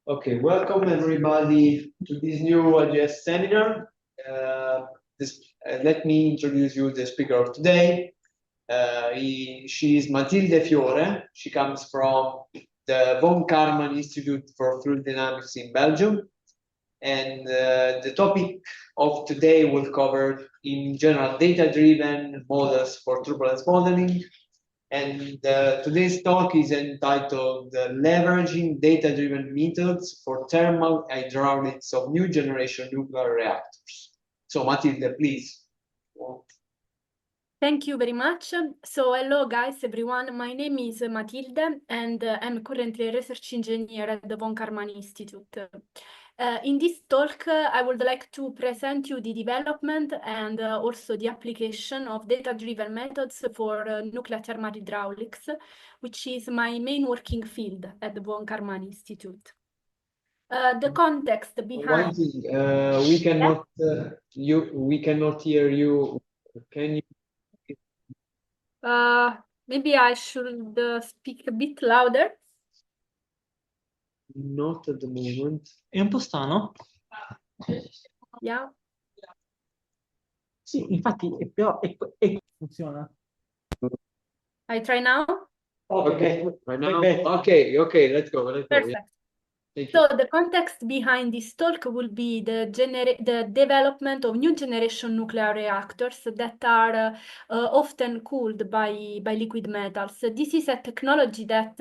Okay, welcome everybody to this new AJS seminar. Let me introduce you the speaker of today. She is Matilde Fiore. She comes from the von Karman Institute for Fluid Dynamics in Belgium. And the topic of today will cover, in general, data-driven models for turbulence modeling. And today's talk is entitled Leveraging Data-Driven Methods for Thermal Hydraulics of New Generation Nuclear Reactors. So Matilde, please. Thank you very much. So hello guys, everyone. My name is Matilde and I'm currently a research engineer at the von Karman Institute. In this talk, I would like to present you the development and also the application of data-driven methods for nuclear thermal hydraulics, which is my main working field at the von Karman Institute. The context behind... One thing, we cannot hear you. Can you? Maybe I should speak a bit louder. Not at the moment. È un po' strano. Yeah. Sì, infatti, però funziona. I try now. Okay. Right now. Okay, let's go. Perfect. So the context behind this talk will be the development of new generation nuclear reactors that are often cooled by liquid metals. This is a technology that,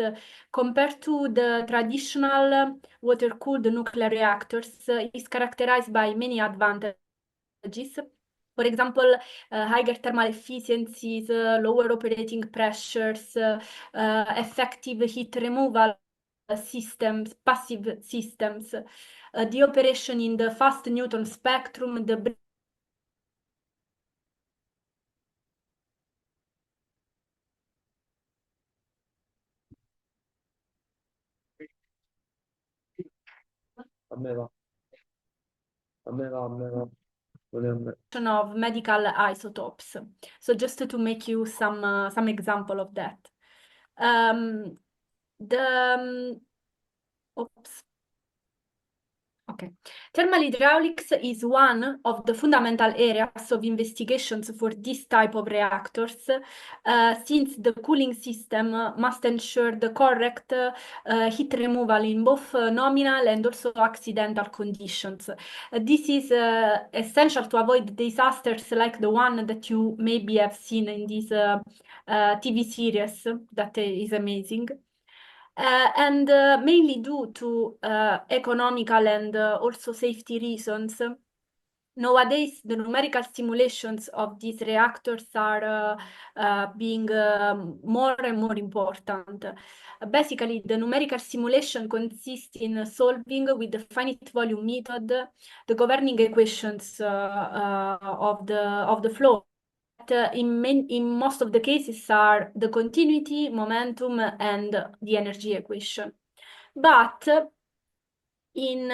compared to the traditional water-cooled nuclear reactors, is characterized by many advantages. For example, higher thermal efficiencies, lower operating pressures, effective heat removal systems, passive systems, the operation in the fast Newton spectrum, the of medical isotopes. So just to make you some example of that. Thermal hydraulics is one of the fundamental areas of investigations for this type of reactors, since the cooling system must ensure the correct heat removal in both nominal and also accidental conditions. This is essential to avoid disasters like the one that you maybe have seen in this TV series that is amazing. And mainly due to economical and also safety reasons. Nowadays, the numerical simulations of these reactors are being more and more important. Basically, the numerical simulation consists in solving with the finite volume method the governing equations of the flow. In most of the cases are the continuity, momentum, and the energy equation. But in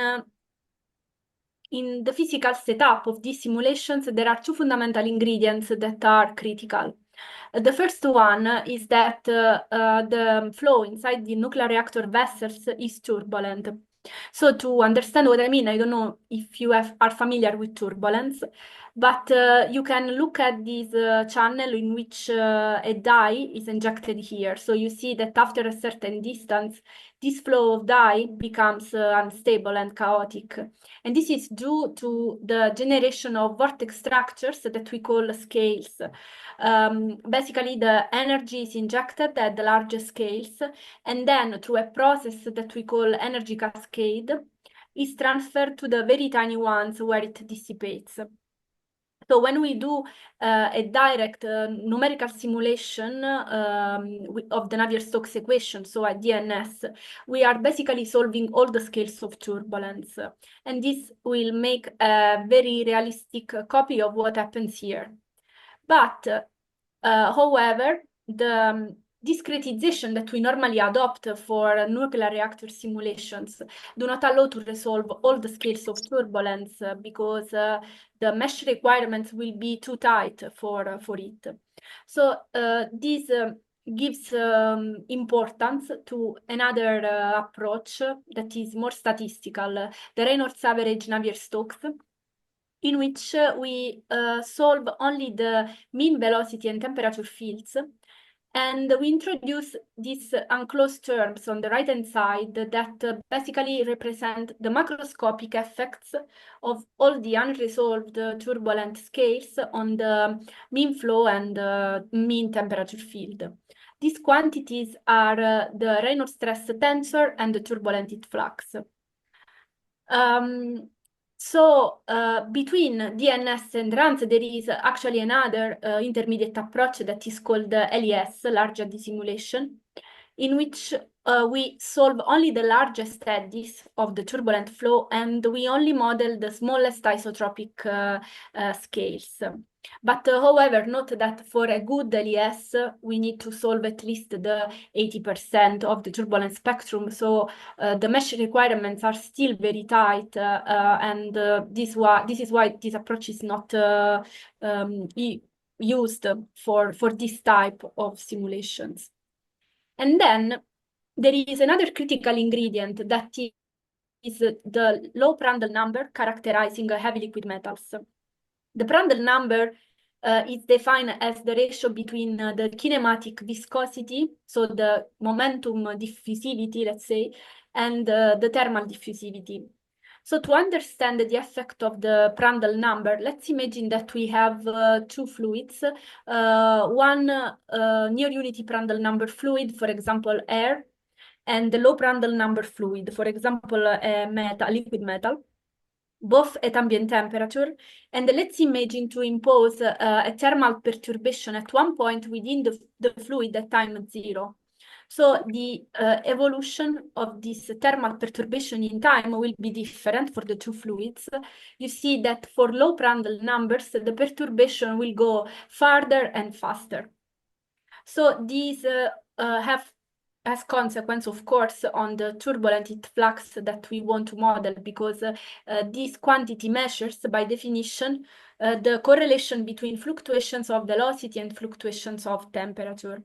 the physical setup of these simulations, there are two fundamental ingredients that are critical. The first one is that the flow inside the nuclear reactor vessels is turbulent. So to understand what I mean, I don't know if you are familiar with turbulence, but you can look at this channel in which a dye is injected here. So you see that after a certain distance, this flow of dye becomes unstable and chaotic. And this is due to the generation of vortex structures that we call scales. Basically, the energy is injected at the largest scales, and then through a process that we call energy cascade, is transferred to the very tiny ones where it dissipates. So when we do a direct numerical simulation of the Navier-Stokes equation, so a DNS, we are basically solving all the scales of turbulence. And this will make a very realistic copy of what happens here. But, however, the discretization that we normally adopt for nuclear reactor simulations do not allow to resolve all the scales of turbulence because the mesh requirements will be too tight for it. So this gives importance to another approach that is more statistical, the Reynolds average Navier-Stokes, in which we solve only the mean velocity and temperature fields. And we introduce these enclosed terms on the right-hand side that basically represent the macroscopic effects of all the unresolved turbulent scales on the mean flow and mean temperature field. These quantities are the Reynolds stress tensor and the turbulent heat flux. Between DNS and RANS, there is actually another intermediate approach that is called LES, large eddy simulation, in which we solve only the largest eddies of the turbulent flow, and we only model the smallest isotropic scales. But however, note that for a good LES, we need to solve at least the 80% of the turbulent spectrum. So the mesh requirements are still very tight, and this is why this approach is not used for this type of simulations. And then there is another critical ingredient that is the low Prandtl number characterizing heavy liquid metals. The Prandtl number is defined as the ratio between the kinematic viscosity, so the momentum diffusivity, let's say, and the thermal diffusivity. So to understand the effect of the Prandtl number, let's imagine that we have two fluids, one near unity Prandtl number fluid, for example, air, and the low Prandtl number fluid, for example, a liquid metal, both at ambient temperature. And let's imagine to impose a thermal perturbation at one point within the fluid at time 0. So the evolution of this thermal perturbation in time will be different for the two fluids. You see that for low Prandtl numbers, the perturbation will go farther and faster. So these have as consequence, of course, on the turbulent heat flux that we want to model, because this quantity measures, by definition, the correlation between fluctuations of velocity and fluctuations of temperature.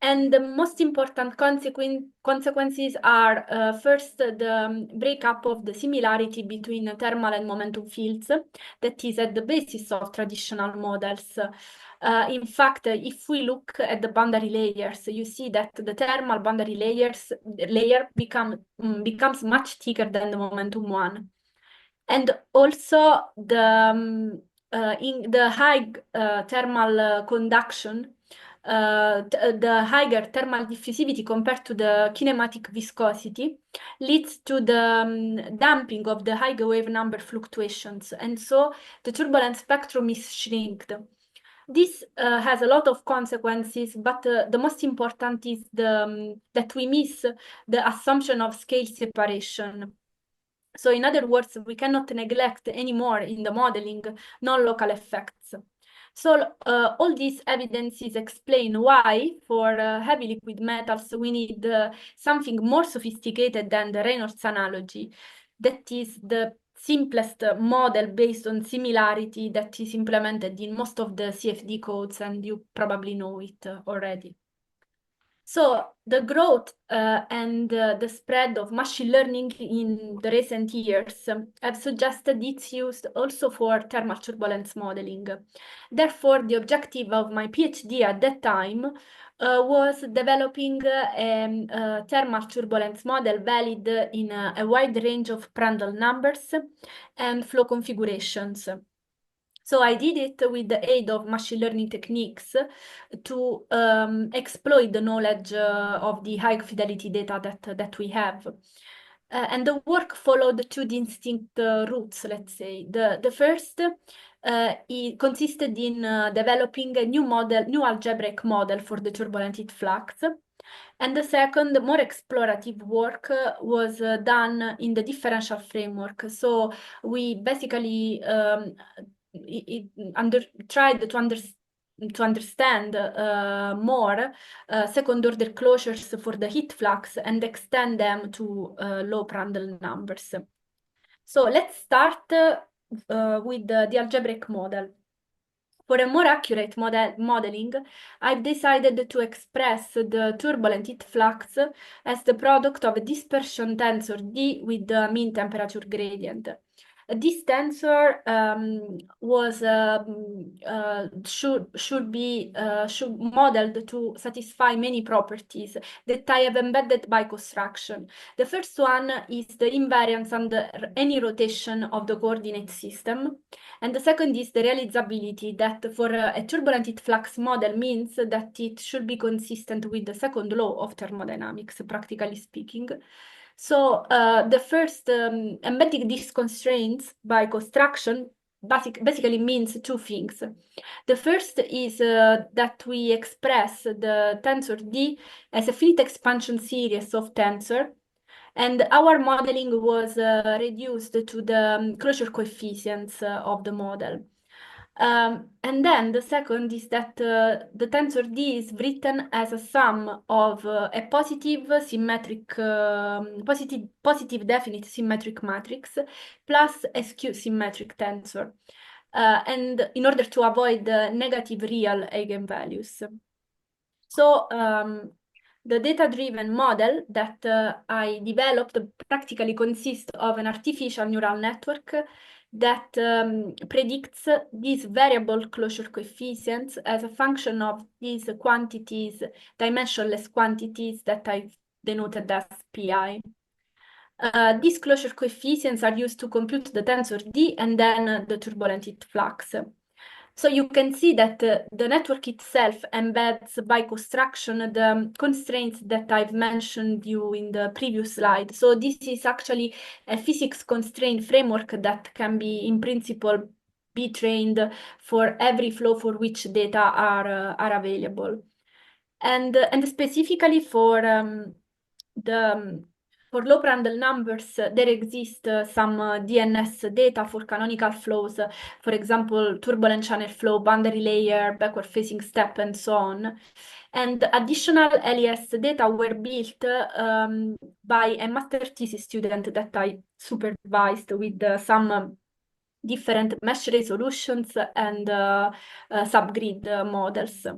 And the most important consequences are first the breakup of the similarity between thermal and momentum fields that is at the basis of traditional models. In fact, if we look at the boundary layers, you see that the thermal boundary layer becomes much thicker than the momentum one. And also in the high thermal conduction, the higher thermal diffusivity compared to the kinematic viscosity leads to the damping of the high wave number fluctuations. And so the turbulent spectrum is shrinked. This has a lot of consequences, but the most important is that we miss the assumption of scale separation. So in other words, we cannot neglect anymore in the modeling non-local effects. So all these evidences explain why for heavy liquid metals we need something more sophisticated than the Reynolds analogy. That is the simplest model based on similarity that is implemented in most of the CFD codes, and you probably know it already. So the growth and the spread of machine learning in the recent years have suggested its use also for thermal turbulence modeling. Therefore, the objective of my PhD at that time was developing a thermal turbulence model valid in a wide range of Prandtl numbers and flow configurations. So I did it with the aid of machine learning techniques to exploit the knowledge of the high fidelity data that we have. And the work followed two distinct routes, let's say. The first it consisted in developing a new algebraic model for the turbulent heat flux. And the second, more explorative work was done in the differential framework. So we basically tried to understand more second-order closures for the heat flux and extend them to low Prandtl numbers. So let's start with the algebraic model. For a more accurate modeling, I've decided to express the turbulent heat flux as the product of a dispersion tensor D with the mean temperature gradient. This tensor should modeled to satisfy many properties that I have embedded by construction. The first one is the invariance under any rotation of the coordinate system. And the second is the realizability that for a turbulent heat flux model means that it should be consistent with the second law of thermodynamics, practically speaking. So the first embedding these constraints by construction basically means two things. The first is that we express the tensor D as a finite expansion series of tensor, and our modeling was reduced to the closure coefficients of the model. And then the second is that the tensor D is written as a sum of a positive definite symmetric matrix plus a skew symmetric tensor, and in order to avoid negative real eigenvalues. So the data-driven model that I developed practically consists of an artificial neural network that predicts these variable closure coefficients as a function of these quantities, dimensionless quantities that I've denoted as pi. These closure coefficients are used to compute the tensor D and then the turbulent heat flux. So you can see that the network itself embeds by construction the constraints that I've mentioned you in the previous slide. So this is actually a physics constraint framework that can be, in principle, be trained for every flow for which data are available. And specifically for for low Prandtl numbers, there exist some DNS data for canonical flows, for example, turbulent channel flow, boundary layer, backward facing step, and so on. And additional LES data were built by a master thesis student that I supervised with some different mesh resolutions and subgrid models.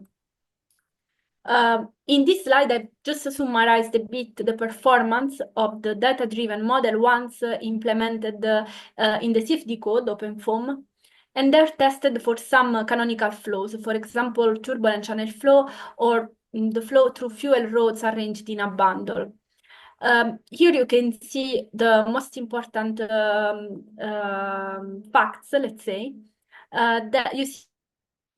In this slide, I've just summarized a bit the performance of the data-driven model once implemented in the CFD code, OpenFOAM, and they're tested for some canonical flows, for example, turbulent channel flow or the flow through fuel rods arranged in a bundle. Here you can see the most important facts, let's say, that you see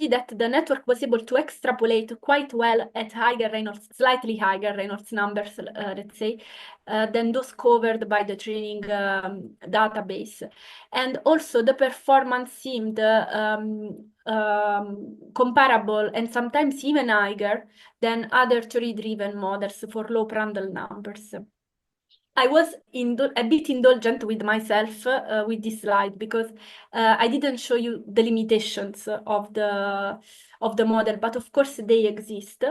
that the network was able to extrapolate quite well at slightly higher Reynolds numbers, let's say, than those covered by the training database. And also the performance seemed comparable and sometimes even higher than other theory-driven models for low Prandtl numbers. I was a bit indulgent with myself with this slide because I didn't show you the limitations of the model, but of course they exist.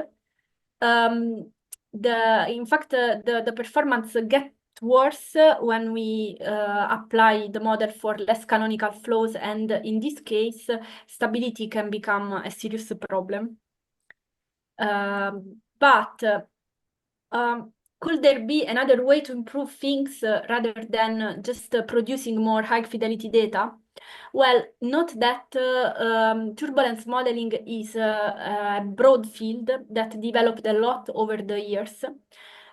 In fact, the performance gets worse when we apply the model for less canonical flows, and in this case, stability can become a serious problem. Could there be another way to improve things rather than just producing more high fidelity data? Well, note that turbulence modeling is a broad field that developed a lot over the years.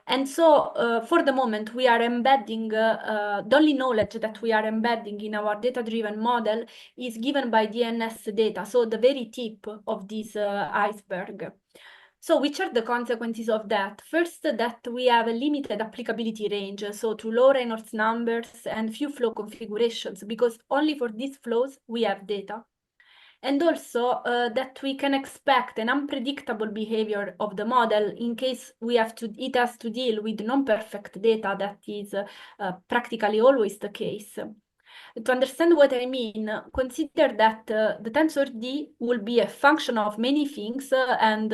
And so for the moment, we are embedding, the only knowledge that we are embedding in our data-driven model is given by DNS data, so the very tip of this iceberg. So which are the consequences of that? First, that we have a limited applicability range, so to low Reynolds numbers and few flow configurations, because only for these flows we have data. And also that we can expect an unpredictable behavior of the model in case it has to deal with non-perfect data. That is practically always the case. To understand what I mean, consider that the tensor D will be a function of many things, and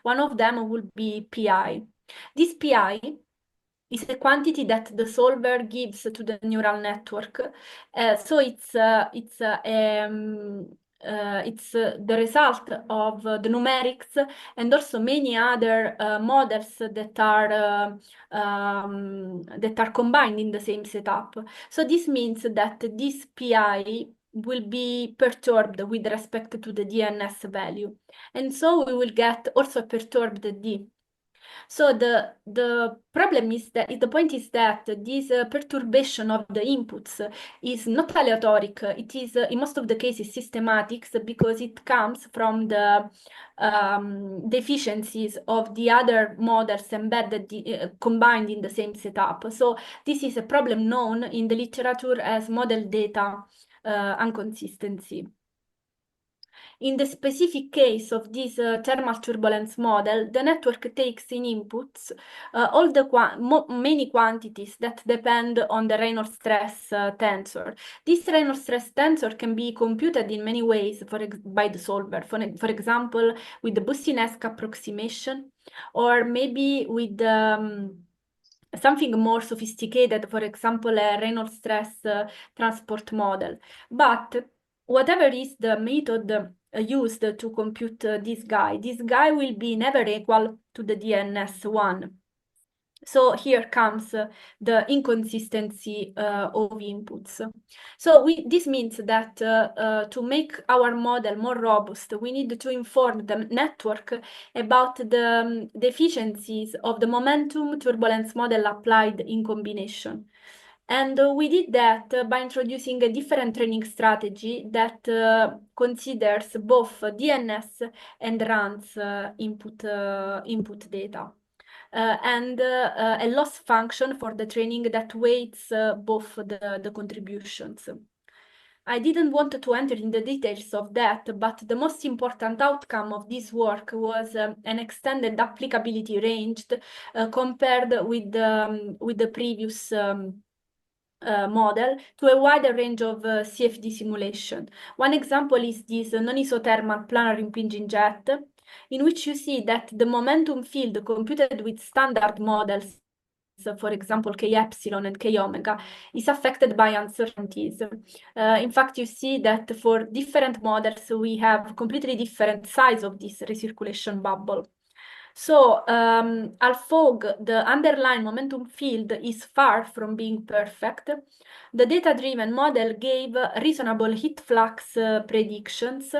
one of them will be pi. This pi is a quantity that the solver gives to the neural network. So it's it's the result of the numerics and also many other models that are combined in the same setup. So this means that this PI will be perturbed with respect to the DNS value. And so we will get also a perturbed D. So the problem is that the point is that this perturbation of the inputs is not aleatoric. It is in most of the cases systematic because it comes from the deficiencies of the other models embedded combined in the same setup. So this is a problem known in the literature as model data inconsistency. In the specific case of this thermal turbulence model, the network takes in inputs all the many quantities that depend on the Reynolds stress tensor. This Reynolds stress tensor can be computed in many ways by the solver, for example, with the Boussinesq approximation, or maybe with something more sophisticated, for example, a Reynolds stress transport model. But whatever is the method used to compute this guy will be never equal to the DNS1. So here comes the inconsistency of inputs. So this means that to make our model more robust, we need to inform the network about the deficiencies of the momentum turbulence model applied in combination. And we did that by introducing a different training strategy that considers both DNS and runs input data. And a loss function for the training that weights both the contributions. I didn't want to enter in the details of that, but the most important outcome of this work was an extended applicability range compared with the previous model to a wider range of CFD simulation. One example is this non-isothermal planar impinging jet, in which you see that the momentum field computed with standard models, for example, K epsilon and K omega, is affected by uncertainties. In fact, you see that for different models, we have completely different size of this recirculation bubble. So AlFog, the underlying momentum field, is far from being perfect. The data-driven model gave reasonable heat flux predictions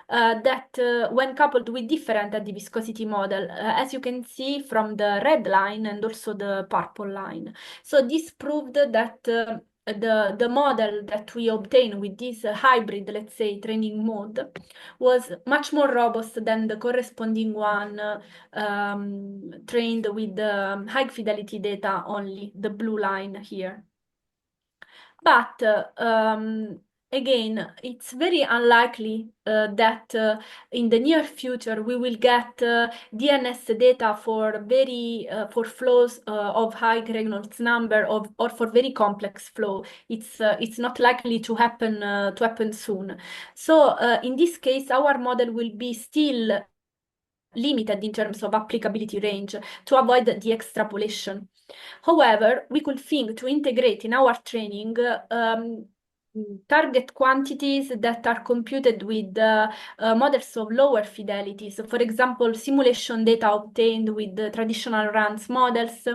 that when coupled with different eddy viscosity model, as you can see from the red line and also the purple line. So this proved that the model that we obtained with this hybrid, let's say, training mode was much more robust than the corresponding one trained with high fidelity data only, the blue line here. But again, it's very unlikely that in the near future we will get DNS data for for flows of high Reynolds number or for very complex flow. It's not likely to happen soon. So in this case, our model will be still limited in terms of applicability range to avoid the extrapolation. However, we could think to integrate in our training target quantities that are computed with models of lower fidelity. So, for example, simulation data obtained with the traditional runs models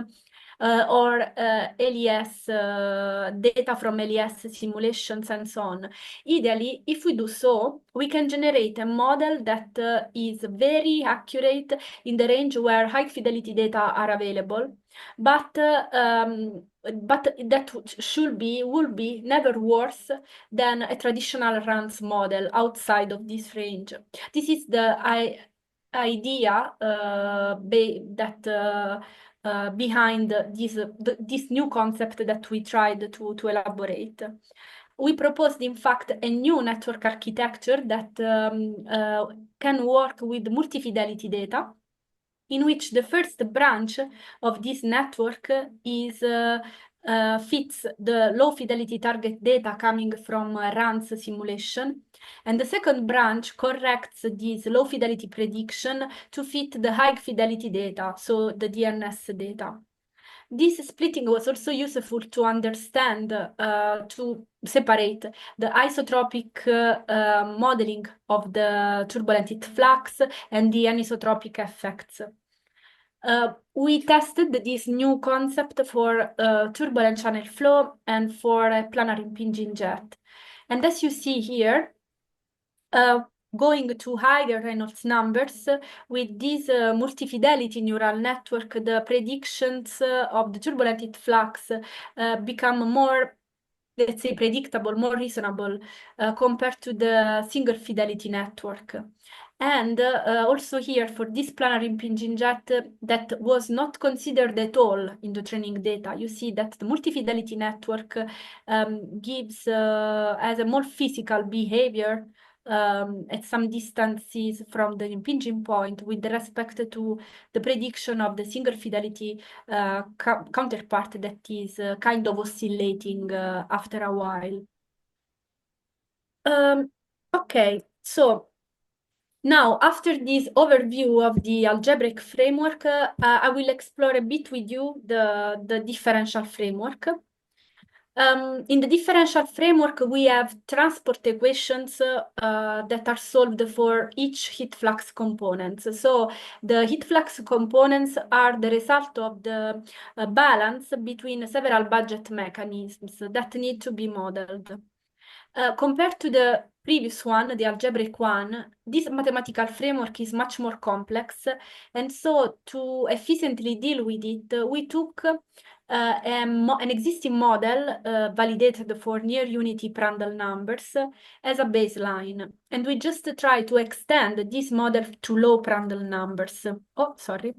or LES data from LES simulations and so on. Ideally, if we do so, we can generate a model that is very accurate in the range where high fidelity data are available, but that will be never worse than a traditional runs model outside of this range. This is the idea behind this new concept that we tried to elaborate. We proposed, in fact, a new network architecture that can work with multi-fidelity data, in which the first branch of this network fits the low fidelity target data coming from runs simulation, and the second branch corrects this low fidelity prediction to fit the high fidelity data, so the DNS data. This splitting was also useful to understand, to separate the isotropic modeling of the turbulent heat flux and the anisotropic effects. We tested this new concept for turbulent channel flow and for a planar impinging jet. And as you see here, going to higher Reynolds numbers with this multi-fidelity neural network, the predictions of the turbulent heat flux become more, let's say, predictable, more reasonable compared to the single fidelity network. And also here for this planar impinging jet that was not considered at all in the training data, you see that the multi-fidelity network gives as a more physical behavior at some distances from the impinging point with respect to the prediction of the single fidelity counterpart that is kind of oscillating after a while. Okay, so now after this overview of the algebraic framework, I will explore a bit with you the differential framework. In the differential framework, we have transport equations that are solved for each heat flux component. So the heat flux components are the result of the balance between several budget mechanisms that need to be modeled. Compared to the previous one, the algebraic one, this mathematical framework is much more complex. And so to efficiently deal with it, we took an existing model validated for near unity Prandtl numbers as a baseline. And we just try to extend this model to low Prandtl numbers. Oh, sorry.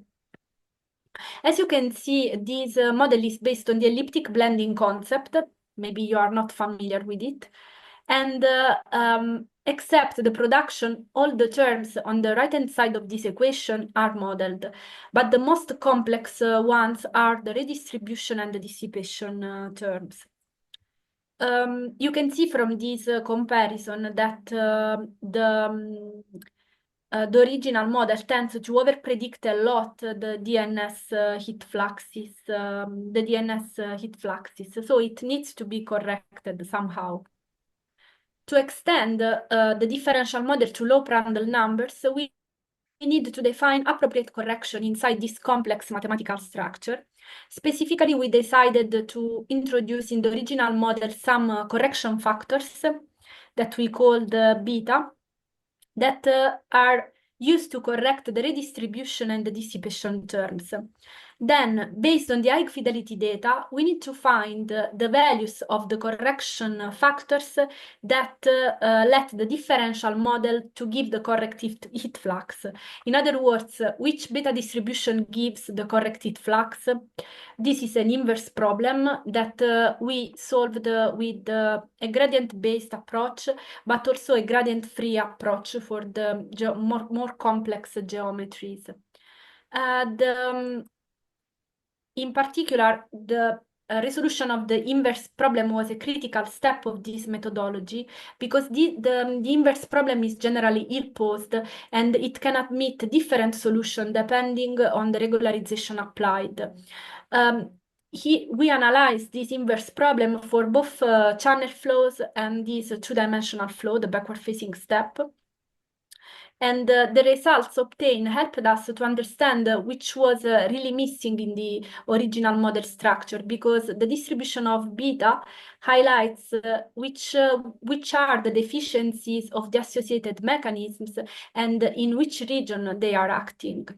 As you can see, this model is based on the elliptic blending concept. Maybe you are not familiar with it. And except the production, all the terms on the right-hand side of this equation are modeled. But the most complex ones are the redistribution and the dissipation terms. You can see from this comparison that the original model tends to overpredict a lot the DNS heat fluxes, so it needs to be corrected somehow. To extend the differential model to low Prandtl numbers, we need to define appropriate correction inside this complex mathematical structure. Specifically, we decided to introduce in the original model some correction factors that we called beta, that are used to correct the redistribution and the dissipation terms. Then, based on the high fidelity data, we need to find the values of the correction factors that let the differential model to give the correct heat flux. In other words, which beta distribution gives the correct heat flux? This is an inverse problem that we solved with a gradient-based approach, but also a gradient-free approach for the more complex geometries. In particular, the resolution of the inverse problem was a critical step of this methodology because the inverse problem is generally ill-posed and it cannot meet different solutions depending on the regularization applied. We analyzed this inverse problem for both channel flows and this two-dimensional flow, the backward-facing step. And the results obtained helped us to understand which was really missing in the original model structure, because the distribution of beta highlights which are the deficiencies of the associated mechanisms and in which region they are active.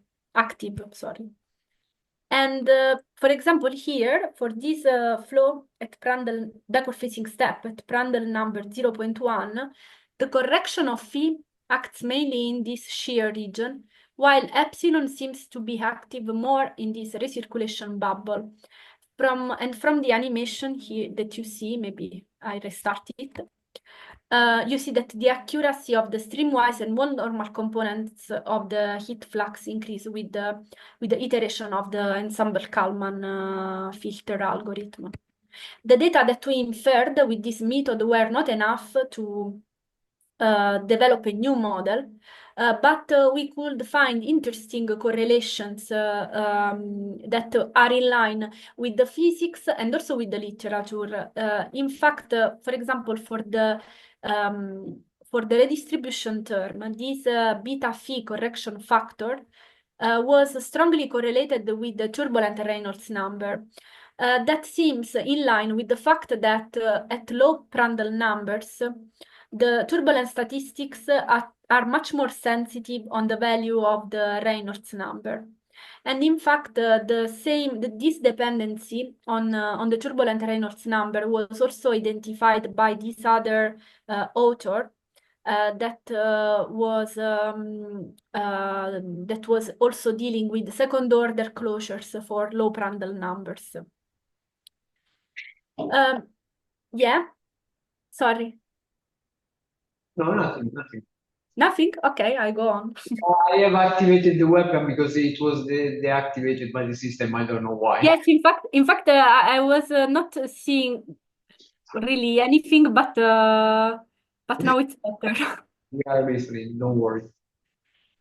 And for example, here, for this flow at Prandtl backward-facing step at Prandtl number 0.1, the correction of phi acts mainly in this shear region, while epsilon seems to be active more in this recirculation bubble. From the animation here that you see, maybe I restart it, you see that the accuracy of the streamwise and one normal components of the heat flux increase with the iteration of the ensemble Karman filter algorithm. The data that we inferred with this method were not enough to develop a new model. But we could find interesting correlations that are in line with the physics and also with the literature. In fact, for example, for the redistribution term, this beta phi correction factor was strongly correlated with the turbulent Reynolds number. That seems in line with the fact that at low Prandtl numbers, the turbulence statistics are much more sensitive on the value of the Reynolds number. And in fact, this dependency on the turbulent Reynolds number was also identified by this other author that was also dealing with second order closures for low Prandtl numbers. Yeah, sorry. No, nothing, nothing. Nothing? Okay, I go on. I have activated the webcam because it was deactivated by the system. I don't know why. Yes, in fact, I was not seeing really anything, but now it's better. We are listening, don't worry.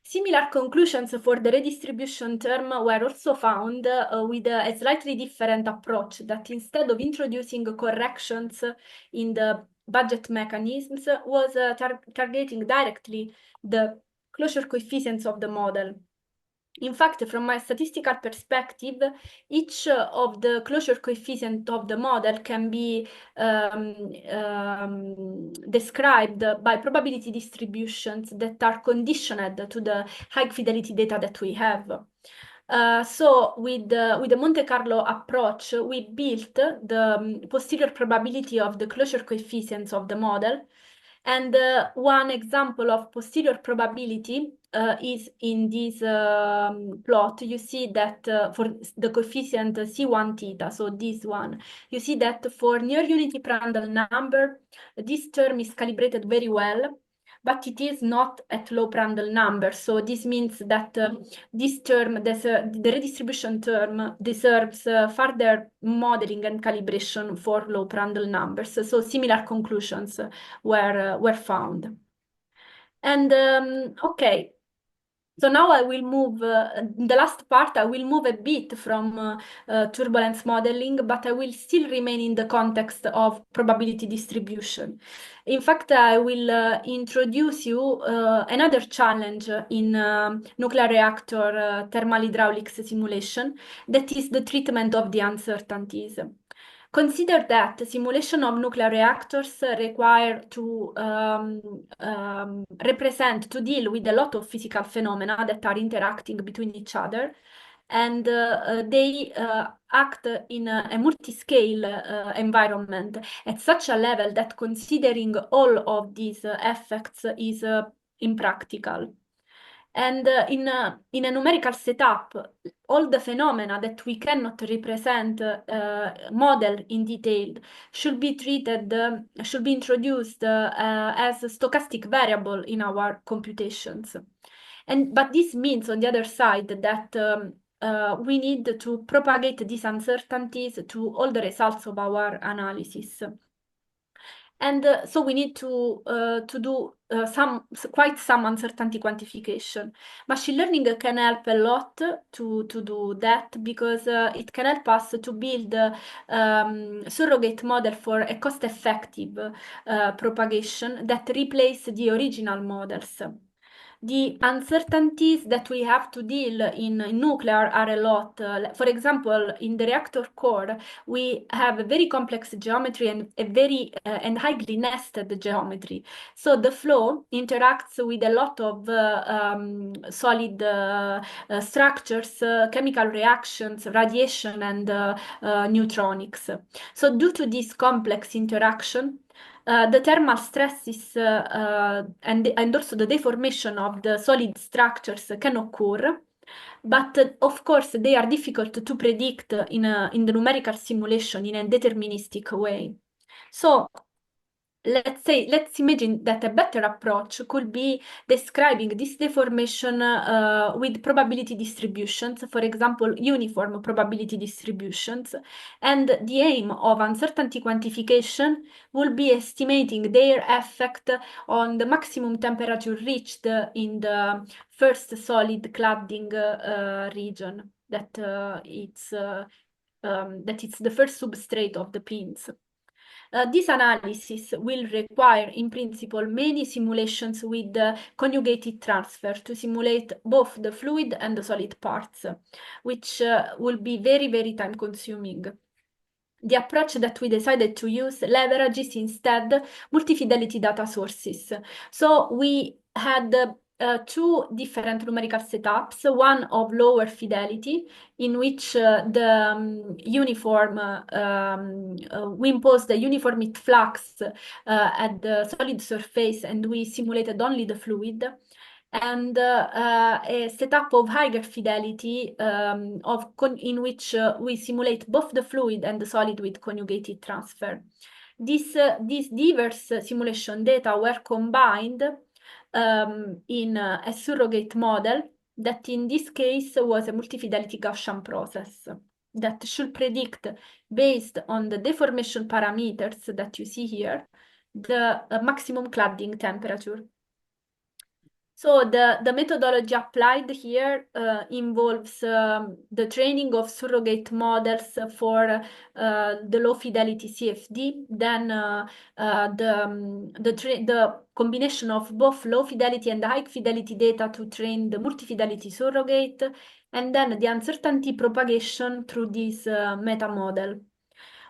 Similar conclusions for the redistribution term were also found with a slightly different approach that instead of introducing corrections in the budget mechanisms was targeting directly the closure coefficients of the model. In fact, from my statistical perspective, each of the closure coefficient of the model can be described by probability distributions that are conditioned to the high fidelity data that we have. So with the Monte Carlo approach, we built the posterior probability of the closure coefficients of the model. And one example of posterior probability is in this plot. You see that for the coefficient C1 theta, so this one, you see that for near unity Prandtl number, this term is calibrated very well, but it is not at low Prandtl number. So this means that this term, the redistribution term, deserves further modeling and calibration for low Prandtl numbers. So similar conclusions were found. And okay, so now I will move, in the last part, I will move a bit from turbulence modeling, but I will still remain in the context of probability distribution. In fact, I will introduce you another challenge in nuclear reactor thermal hydraulics simulation, that is the treatment of the uncertainties. Consider that simulation of nuclear reactors require to deal with a lot of physical phenomena that are interacting between each other, and they act in a multi-scale environment at such a level that considering all of these effects is impractical. And in a numerical setup, all the phenomena that we cannot represent, model in detail, should be introduced as a stochastic variable in our computations. But this means, on the other side, that we need to propagate these uncertainties to all the results of our analysis. And so we need to do quite some uncertainty quantification. Machine learning can help a lot to do that because it can help us to build surrogate model for a cost-effective propagation that replace the original models. The uncertainties that we have to deal in nuclear are a lot. For example, in the reactor core, we have a very complex geometry and a very and highly nested geometry. So the flow interacts with a lot of solid structures, chemical reactions, radiation, and neutronics. So due to this complex interaction, the thermal stresses and also the deformation of the solid structures can occur, but of course they are difficult to predict in the numerical simulation in a deterministic way. So let's imagine that a better approach could be describing this deformation with probability distributions, for example, uniform probability distributions. And the aim of uncertainty quantification will be estimating their effect on the maximum temperature reached in the first solid cladding region, that it's the first substrate of the pins. This analysis will require, in principle, many simulations with conjugated transfer to simulate both the fluid and the solid parts, which will be very, very time consuming. The approach that we decided to use leverages instead multi-fidelity data sources. So we had two different numerical setups, one of lower fidelity, in which we imposed the uniform heat flux at the solid surface, and we simulated only the fluid, and a setup of higher fidelity in which we simulate both the fluid and the solid with conjugated transfer. These diverse simulation data were combined in a surrogate model that in this case was a multi-fidelity Gaussian process that should predict, based on the deformation parameters that you see here, the maximum cladding temperature. So the methodology applied here involves the training of surrogate models for the low fidelity CFD, then the combination of both low fidelity and high fidelity data to train the multi-fidelity surrogate, and then the uncertainty propagation through this meta model.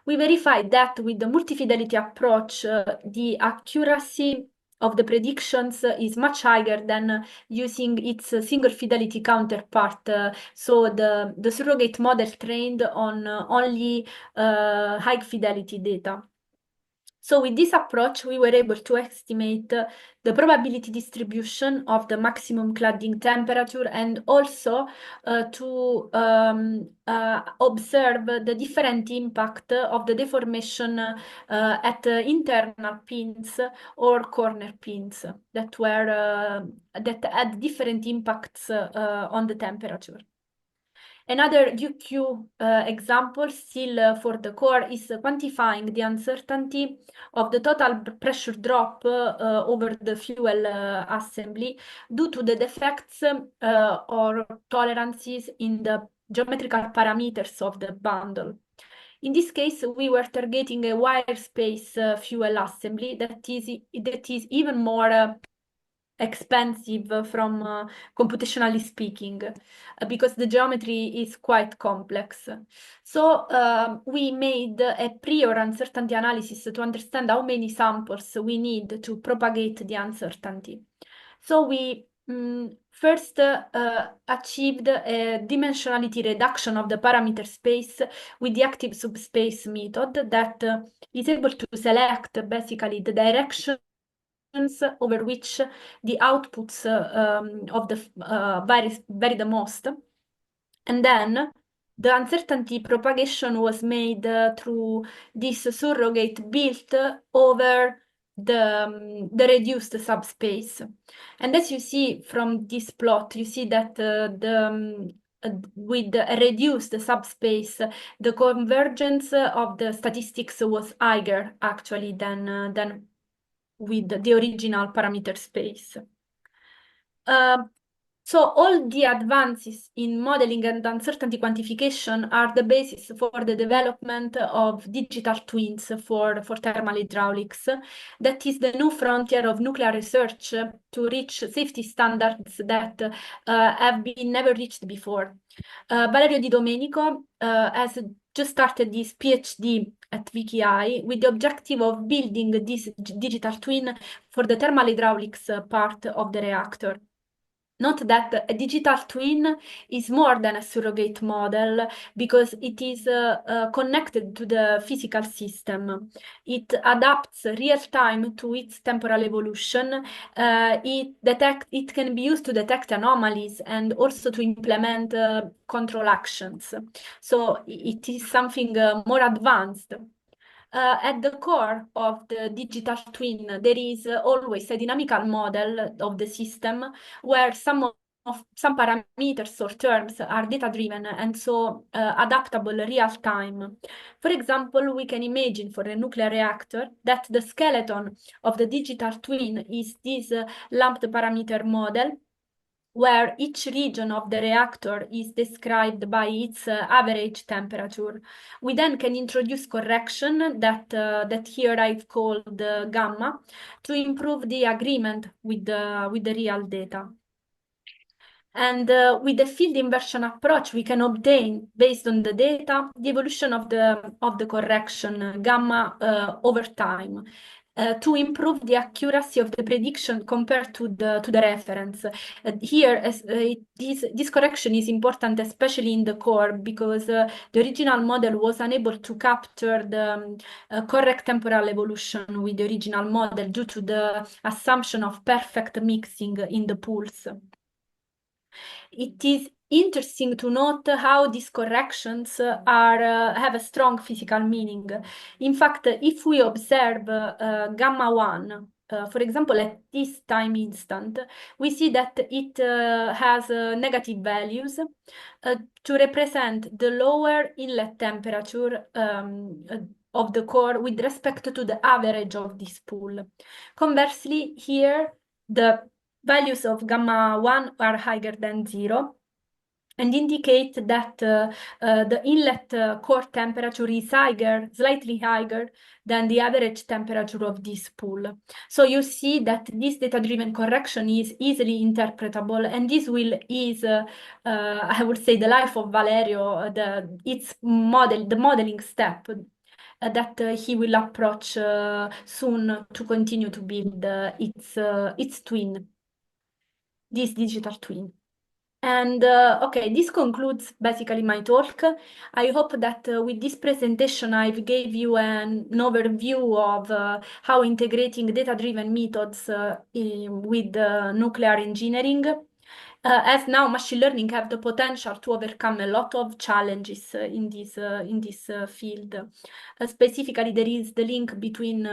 We verified that with the multi-fidelity approach, the accuracy of the predictions is much higher than using its single fidelity counterpart. So the surrogate model trained on only high fidelity data. So with this approach, we were able to estimate the probability distribution of the maximum cladding temperature, and also to observe the different impact of the deformation at internal pins or corner pins that had different impacts on the temperature. Another UQ example, still for the core, is quantifying the uncertainty of the total pressure drop over the fuel assembly due to the defects or tolerances in the geometrical parameters of the bundle. In this case, we were targeting a wire space fuel assembly that is even more expensive from computationally speaking, because the geometry is quite complex. So we made a prior uncertainty analysis to understand how many samples we need to propagate the uncertainty. So we first achieved a dimensionality reduction of the parameter space with the active subspace method that is able to select basically the direction over which the outputs of the vary the most. And then the uncertainty propagation was made through this surrogate built over the reduced subspace. And as you see from this plot, you see that with a reduced subspace, the convergence of the statistics was higher actually than with the original parameter space. So all the advances in modeling and uncertainty quantification are the basis for the development of digital twins for thermal hydraulics. That is the new frontier of nuclear research to reach safety standards that have been never reached before. Valerio Di Domenico has just started his PhD at VKI with the objective of building this digital twin for the thermal hydraulics part of the reactor. Note that a digital twin is more than a surrogate model because it is connected to the physical system. It adapts real time to its temporal evolution. It can be used to detect anomalies and also to implement control actions. So it is something more advanced. At the core of the digital twin, there is always a dynamical model of the system where some parameters or terms are data-driven and so adaptable real-time. For example, we can imagine for a nuclear reactor that the skeleton of the digital twin is this lumped parameter model, where each region of the reactor is described by its average temperature. We then can introduce correction that here I've called gamma to improve the agreement with the real data. And with the field inversion approach, we can obtain, based on the data, the evolution of the correction gamma over time. To improve the accuracy of the prediction compared to the reference. Here, this correction is important, especially in the core, because the original model was unable to capture the correct temporal evolution with the original model due to the assumption of perfect mixing in the pools. It is interesting to note how these corrections have a strong physical meaning. In fact, if we observe gamma 1, for example, at this time instant, we see that it has negative values to represent the lower inlet temperature of the core with respect to the average of this pool. Conversely, here, the values of gamma 1 are higher than 0 and indicate that the inlet core temperature is slightly higher than the average temperature of this pool. So you see that this data-driven correction is easily interpretable, and this will ease, I would say, the life of Valerio, the modeling step that he will approach soon to continue to build its twin, this digital twin. And okay, this concludes basically my talk. I hope that with this presentation I gave you an overview of how integrating data-driven methods with nuclear engineering. As now machine learning have the potential to overcome a lot of challenges in this field. Specifically, there is the link between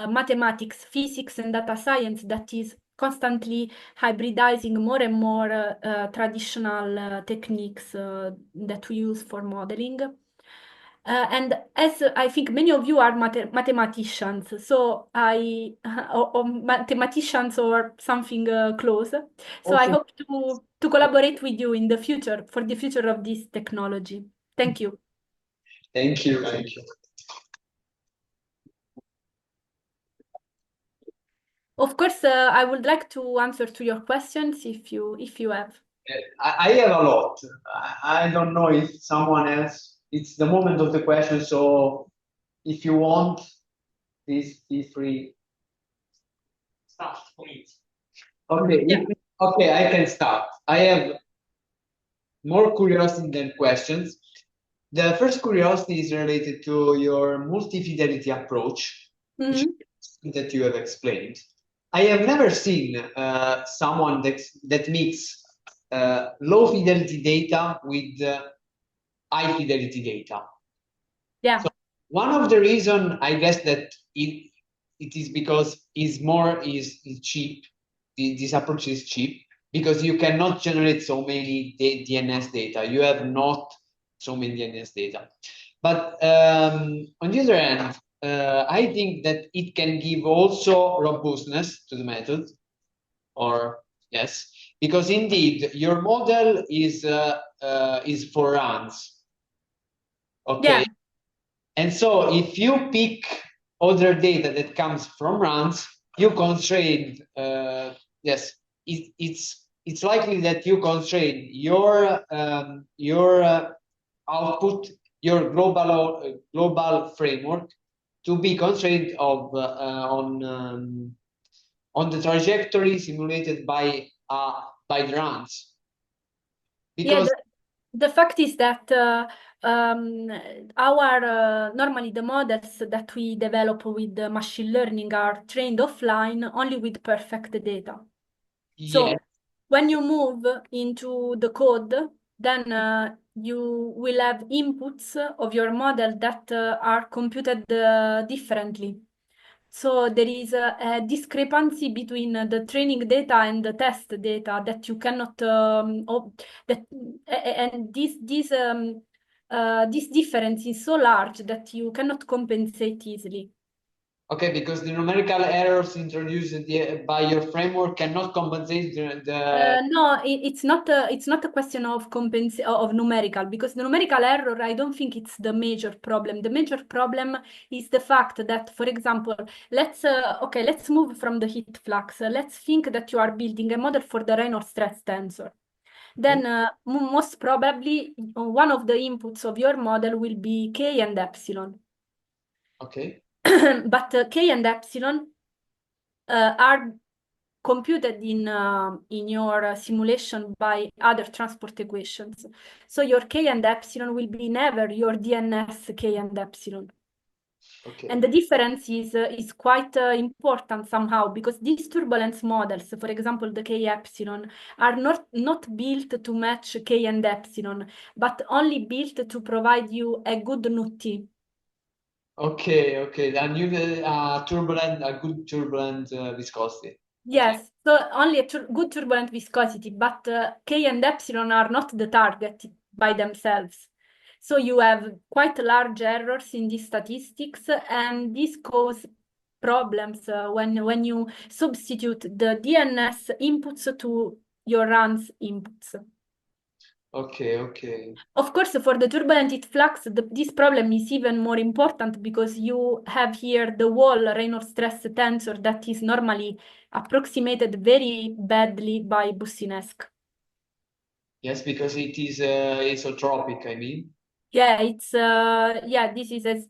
mathematics, physics, and data science that is constantly hybridizing more and more traditional techniques that we use for modeling. And as I think many of you are mathematicians, so or mathematicians or something close. So I hope to collaborate with you in the future for the future of this technology. Thank you. Thank you. Thank you. Of course, I would like to answer to your questions if you have. I have a lot. I don't know if someone else. It's the moment of the question, so if you want, please feel free. Start, please. Okay. Yeah. Okay, I can start. I have more curiosity than questions. The first curiosity is related to your multi-fidelity approach, that you have explained. I have never seen someone that mix low fidelity data with high fidelity data. Yeah. So one of the reasons, I guess, that it is because is cheap. This approach is cheap because you cannot generate so many DNS data. You have not so many DNS data. But on the other hand, I think that it can give also robustness to the method, or yes, because indeed your model is for runs. Okay. Yeah. And so if you pick other data that comes from runs, you constrain, yes, it's likely that you constrain your output, your global framework to be constrained on the trajectory simulated by the runs. Because the fact is that normally the models that we develop with machine learning are trained offline only with perfect data. Yeah. So when you move into the code, then you will have inputs of your model that are computed differently. So there is a discrepancy between the training data and the test data that you cannot and this difference is so large that you cannot compensate easily. Okay, because the numerical errors introduced by your framework cannot compensate No, it's not a question of numerical, because the numerical error, I don't think it's the major problem. The major problem is the fact that, for example, let's move from the heat flux. Let's think that you are building a model for the Reynolds stress tensor. Then most probably one of the inputs of your model will be K and epsilon. Okay. But K and epsilon are computed in your simulation by other transport equations. So your K and epsilon will be never your DNS K and epsilon. Okay. And the difference is quite important somehow, because these turbulence models, for example, the K epsilon, are not built to match K and epsilon, but only built to provide you a good NUT. Okay. And you a good turbulent viscosity. Yes, so only a good turbulent viscosity, but K and epsilon are not the target by themselves. So you have quite large errors in these statistics, and this causes problems when you substitute the DNS inputs to your runs inputs. Okay. Of course, for the turbulent heat flux, this problem is even more important, because you have here the wall Reynolds stress tensor that is normally approximated very badly by Bussinesq. Yes, because it is isotropic, I mean. Yeah, this is a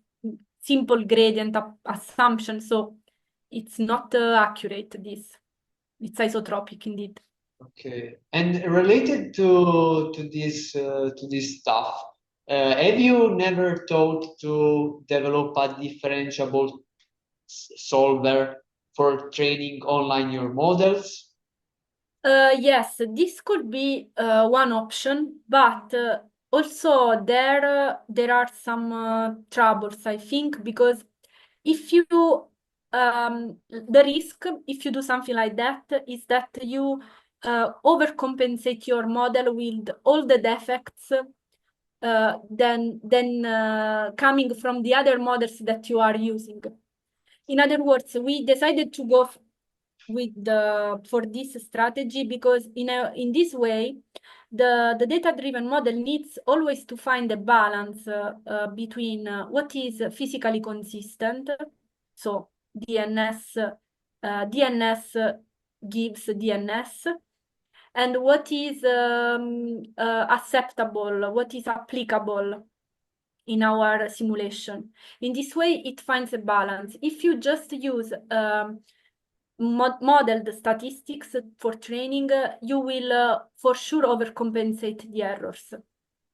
simple gradient assumption, so it's not accurate. It's isotropic indeed. Okay. And related to this stuff, have you never thought to develop a differentiable solver for training online your models? Yes, this could be one option, but also there are some troubles, I think, because if you the risk if you do something like that is that you overcompensate your model with all the defects coming from the other models that you are using. In other words, we decided to go for this strategy because in this way, the data-driven model needs always to find a balance between what is physically consistent, so DNS gives DNS, and what is acceptable, what is applicable in our simulation. In this way, it finds a balance. If you just use modeled statistics for training, you will for sure overcompensate the errors.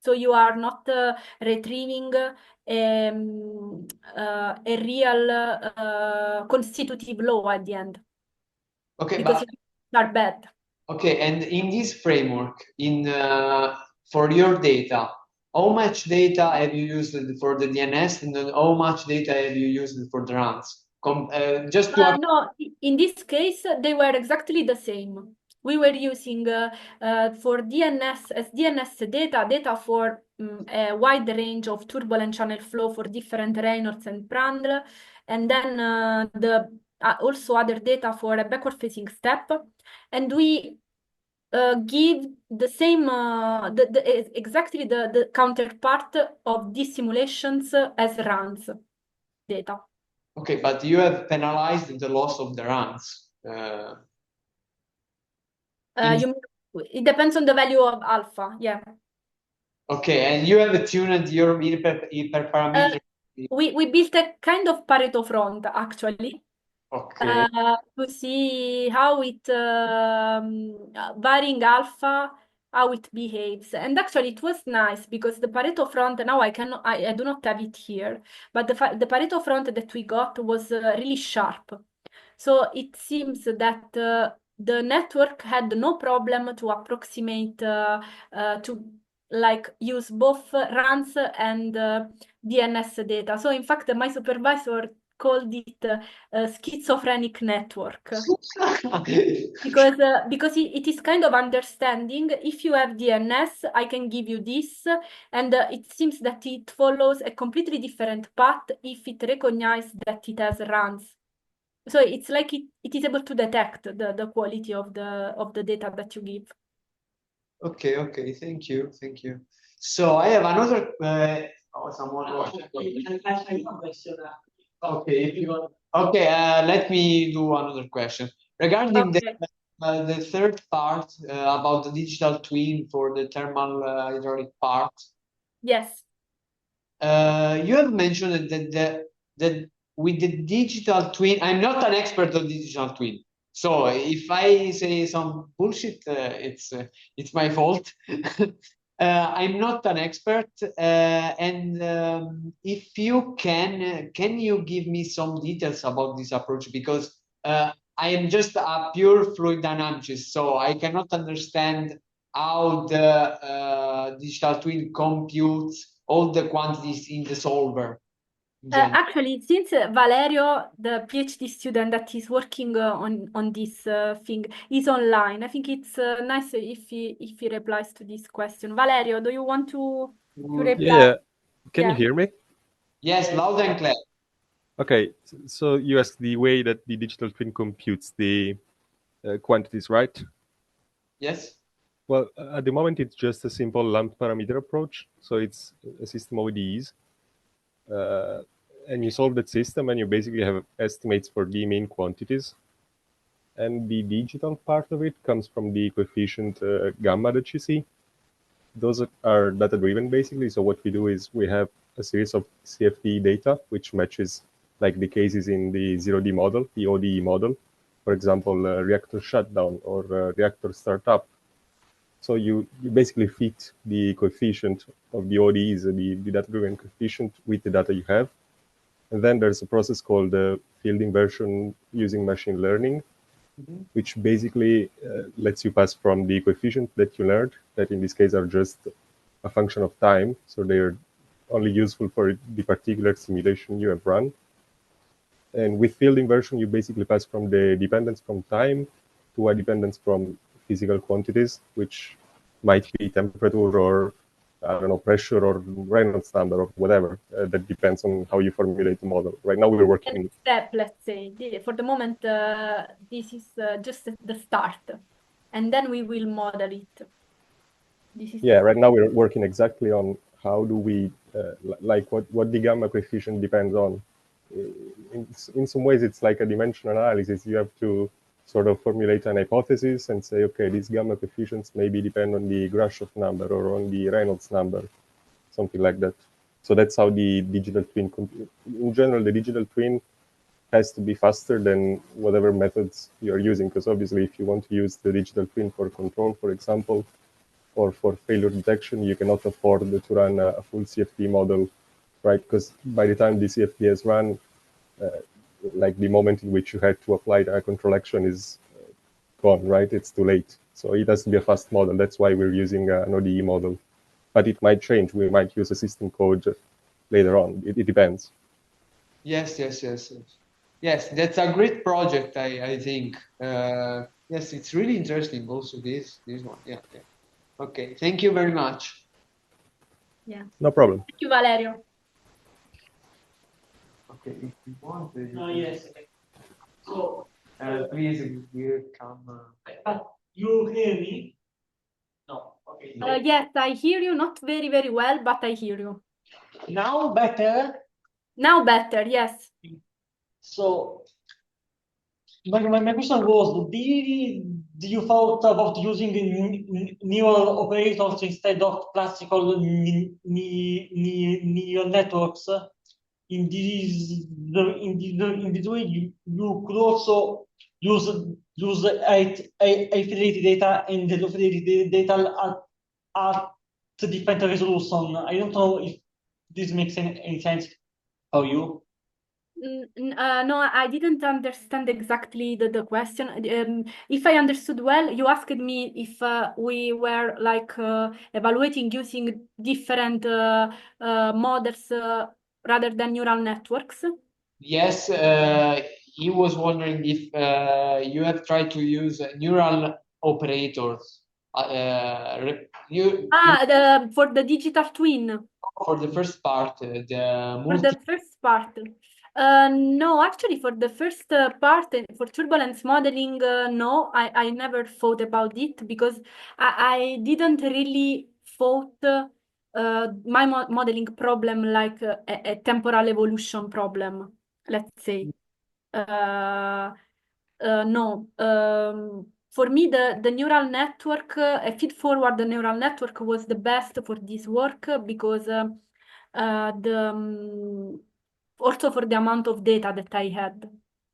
So you are not retrieving a real constitutive law at the end. Okay, because you are bad. Okay, and in this framework, for your data, how much data have you used for the DNS, and then how much data have you used for the runs? Just to No, in this case, they were exactly the same. We were using for DNS as DNS data for a wide range of turbulent channel flow for different Reynolds and Prandtl, and then also other data for a backward-facing step, and we give the same exactly the counterpart of these simulations as runs data. Okay, but you have penalized the loss of the runs. It depends on the value of alpha, yeah. Okay, and you have tuned your hyperparameter. We built a kind of Pareto front, actually. Okay. To see how it varying alpha, how it behaves. And actually it was nice because the Pareto front, now I do not have it here, but the Pareto front that we got was really sharp. So it seems that the network had no problem to approximate to like use both runs and DNS data. So in fact, my supervisor called it a schizophrenic network because it is kind of understanding if you have DNS, I can give you this, and it seems that it follows a completely different path if it recognizes that it has runs. So it's like it is able to detect the quality of the data that you give. Okay, okay, thank you, thank you. So I have another. Someone. Okay, if you want. Okay, let me do another question regarding Okay. the third part about the digital twin for the thermal hydraulic part. Yes. You have mentioned that with the digital twin, I'm not an expert on digital twin. So if I say some bullshit, it's my fault. I'm not an expert, and if you can you give me some details about this approach? Because I am just a pure fluid dynamicist, so I cannot understand how the digital twin computes all the quantities in the solver. Actually, since Valerio, the PhD student that is working on this thing, is online, I think it's nice if he replies to this question. Valerio, do you want to reply? Yeah. Can Yeah. you hear me? Yes, loud and clear. Okay. So you asked the way that the digital twin computes the quantities, right? Yes. Well, at the moment, it's just a simple lump parameter approach. So it's a system of ODEs. And you solve that system, and you basically have estimates for the main quantities. And the digital part of it comes from the coefficient gamma that you see. Those are data-driven, basically. So what we do is we have a series of CFD data, which matches like the cases in the 0D model, the ODE model. For example, reactor shutdown or reactor startup. So you basically fit the coefficient of the ODEs, the data-driven coefficient, with the data you have. And then there's a process called field inversion using machine learning, which basically lets you pass from the coefficient that you learned, that in this case are just a function of time, so they're only useful for the particular simulation you have run. And with field inversion, you basically pass from the dependence from time to a dependence from physical quantities, which might be temperature or, I don't know, pressure or Reynolds number or whatever. That depends on how you formulate the model. Right now, we're working... Step, let's say. For the moment, this is just the start. And then we will model it. This is right now we're working exactly on how do we, like what the gamma coefficient depends on. In some ways, it's like a dimensional analysis. You have to sort of formulate an hypothesis and say, okay, these gamma coefficients maybe depend on the Grashof number or on the Reynolds number, something like that. So that's how the digital twin, in general, the digital twin has to be faster than whatever methods you're using, because obviously if you want to use the digital twin for control, for example, or for failure detection, you cannot afford to run a full CFD model, right? Because by the time the CFD has run, like the moment in which you had to apply a control action is gone, right? It's too late. So it has to be a fast model. That's why we're using an ODE model. But it might change. We might use a system code later on. It depends. Yes. Yes, that's a great project, I think. Yes, it's really interesting also this one. Yeah. Okay, thank you very much. Yeah. No problem. Thank you, Valerio. Okay, if you want, Yes. So, please here come. you hear me? No. Okay. Yes, I hear you, not very, very well, but I hear you. Now better. Now better, yes. So, my question was, do you thought about using neural operators instead of classical neural networks? In this way, you could also use high fidelity data and low fidelity data at different resolution. I don't know if this makes any sense for you. No, I didn't understand exactly the question. If I understood well, you asked me if we were like evaluating using different models rather than neural networks. Yes, he was wondering if you have tried to use neural operators. For the digital twin. For the first part, the For the first part. No, actually, for the first part, for turbulence modeling, no, I never thought about it because I didn't really thought my modeling problem like a temporal evolution problem, let's say. No, for me, the neural network, a feed-forward neural network was the best for this work because also for the amount of data that I had.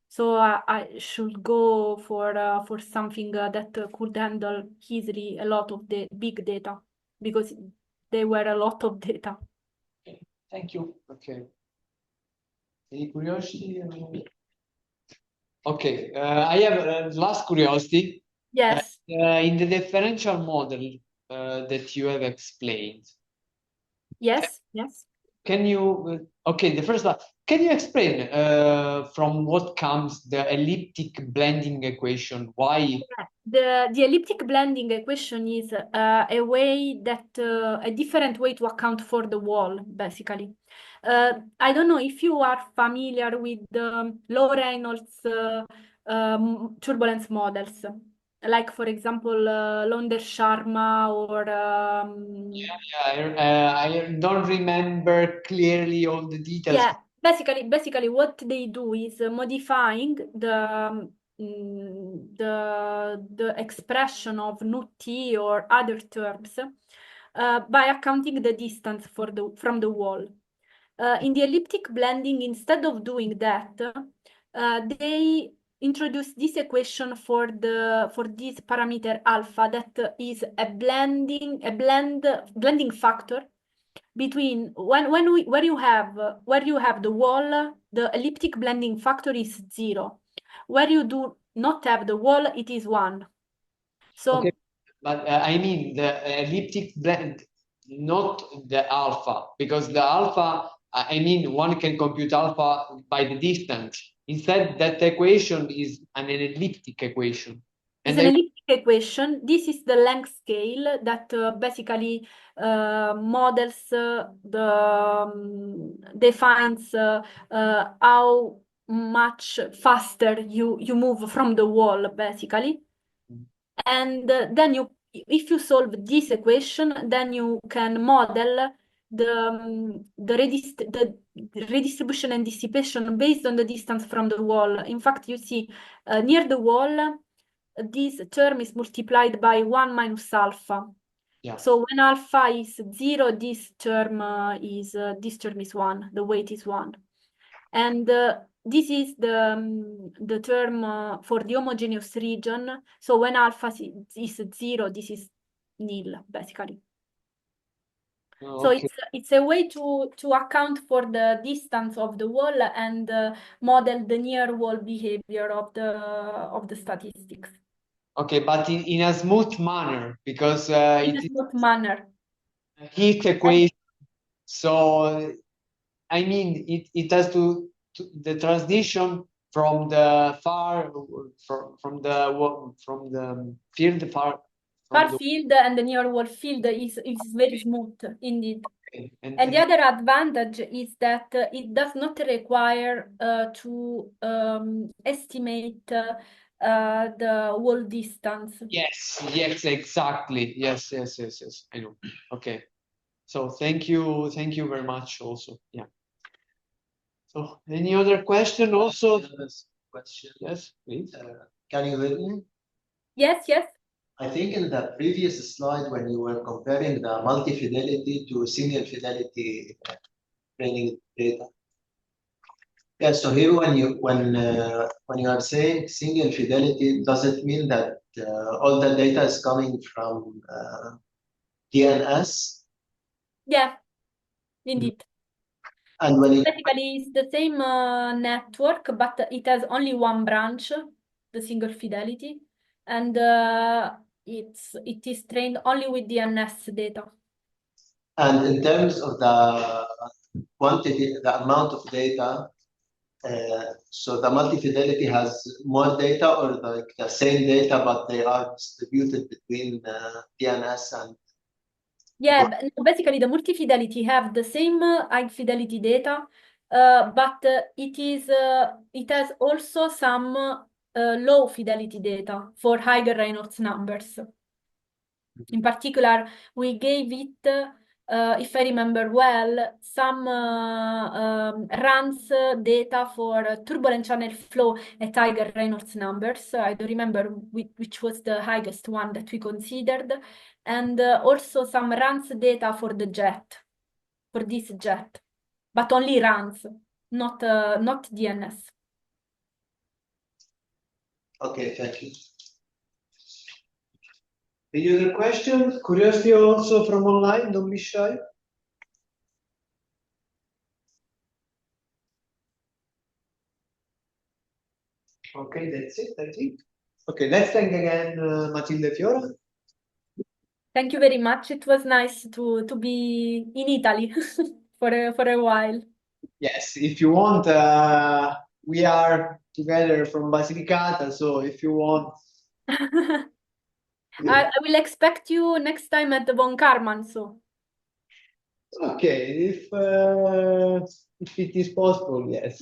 So I should go for something that could handle easily a lot of the big data because they were a lot of data. Thank you. Okay. Any curiosity? Okay, I have last curiosity. Yes. In the differential model that you have explained. Yes. Can you, okay, the first one, can you explain from what comes the elliptic blending equation? Why? The elliptic blending equation is a way that a different way to account for the wall, basically. I don't know if you are familiar with the low Reynolds turbulence models, like for example Launder Sharma or I don't remember clearly all the details. yeah, basically what they do is modifying the expression of nu t or other terms by accounting the distance from the wall. In the elliptic blending, instead of doing that, they introduce this equation for this parameter alpha that is a blending factor between where you have the wall, the elliptic blending factor is 0. Where you do not have the wall, it is 1. So okay, but I mean the elliptic blend, not the alpha, because the alpha, I mean, one can compute alpha by the distance. Instead, that equation is an elliptic equation. it's an elliptic equation. This is the length scale that basically models defines how much faster you move from the wall, basically. And then if you solve this equation, then you can model the redistribution and dissipation based on the distance from the wall. In fact, you see near the wall, this term is multiplied by 1 minus alpha. Yeah. So when alpha is 0, this term is 1. The weight is 1, and this is the term for the homogeneous region. So when alpha is 0, this is nil, basically. So it's a way to account for the distance of the wall and model the near wall behavior of the statistics. Okay, but in a smooth manner, because In a smooth manner. Heat equation. So I mean, it has to the transition from the far from the field Far field and the near wall field is very smooth indeed. And the other advantage is that it does not require to estimate the wall distance. Yes, exactly. Yes. I know. Okay. So thank you very much also. Yeah. So any other question also? Question. Yes, please. Can you hear me? Yes. I think in the previous slide when you were comparing the multi-fidelity to single fidelity training data. Yeah, so here when you are saying single fidelity, does it mean that all the data is coming from DNS? Yeah, indeed. And when it, Basically, it's the same network, but it has only one branch, the single fidelity, and it is trained only with DNS data. and in terms of the quantity, the amount of data, so the multi-fidelity has more data or the same data, but they are distributed between DNS and Yeah, basically the multi-fidelity have the same high fidelity data, but it has also some low fidelity data for higher Reynolds numbers. In particular, we gave it, if I remember well, some runs data for turbulent channel flow at higher Reynolds numbers. I don't remember which was the highest one that we considered. And also some runs data for the jet, for this jet, but only runs, not DNS. okay, thank you. Any other question? Curiosity also from online, don't be shy. Okay, that's it, I think. Okay, let's thank again Matilde Fiore. Thank you very much. It was nice to be in Italy for a while. Yes, if you want, we are together from Basilicata, so if you want. I will expect you next time at the Von Karman, so. Okay, if it is possible, yes.